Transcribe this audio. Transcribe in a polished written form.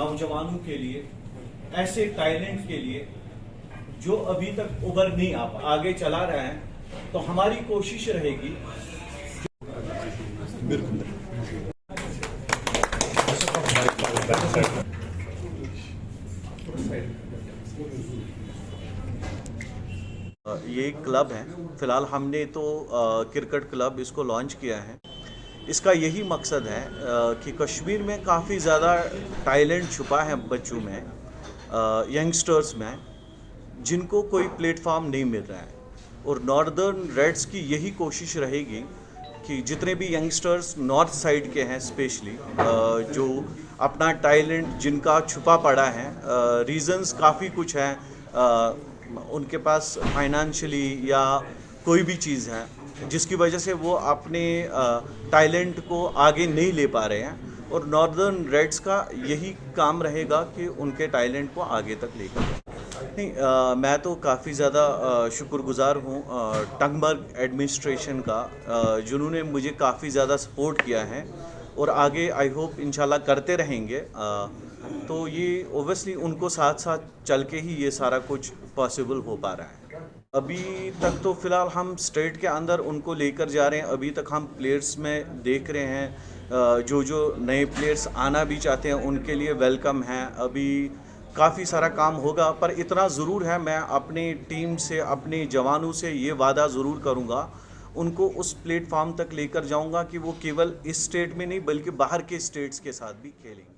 नौजवानों के लिए, ऐसे टैलेंट के लिए जो अभी तक उभर नहीं आगे चला रहे हैं, तो हमारी कोशिश रहेगी। ये एक क्लब है, फिलहाल हमने तो क्रिकेट क्लब इसको लॉन्च किया है। इसका यही मकसद है कि कश्मीर में काफ़ी ज़्यादा टैलेंट छुपा है बच्चों में, यंगस्टर्स में, जिनको कोई प्लेटफॉर्म नहीं मिल रहा है। और नॉर्दर्न रेड्स की यही कोशिश रहेगी कि जितने भी यंगस्टर्स नॉर्थ साइड के हैं स्पेशली, जो अपना टैलेंट जिनका छुपा पड़ा है, रीज़न्स काफ़ी कुछ हैं, उनके पास फाइनेंशियली या कोई भी चीज़ है जिसकी वजह से वो अपने टैलेंट को आगे नहीं ले पा रहे हैं, और नॉर्दर्न रेड्स का यही काम रहेगा कि उनके टैलेंट को आगे तक लेकर जाए। नहीं, मैं तो काफ़ी ज़्यादा शुक्रगुजार हूँ टंगमर्ग एडमिनिस्ट्रेशन का, जिन्होंने मुझे काफ़ी ज़्यादा सपोर्ट किया है और आगे आई होप इंशाल्लाह करते रहेंगे। तो ये ओबियसली उनको साथ साथ चल के ही ये सारा कुछ पॉसिबल हो पा रहा है। अभी तक तो फ़िलहाल हम स्टेट के अंदर उनको लेकर जा रहे हैं। अभी तक हम प्लेयर्स में देख रहे हैं, जो नए प्लेयर्स आना भी चाहते हैं उनके लिए वेलकम है। अभी काफ़ी सारा काम होगा, पर इतना ज़रूर है, मैं अपनी टीम से, अपने जवानों से ये वादा ज़रूर करूँगा, उनको उस प्लेटफॉर्म तक लेकर जाऊँगा कि वो केवल इस स्टेट में नहीं बल्कि बाहर के स्टेट्स के साथ भी खेलेंगे।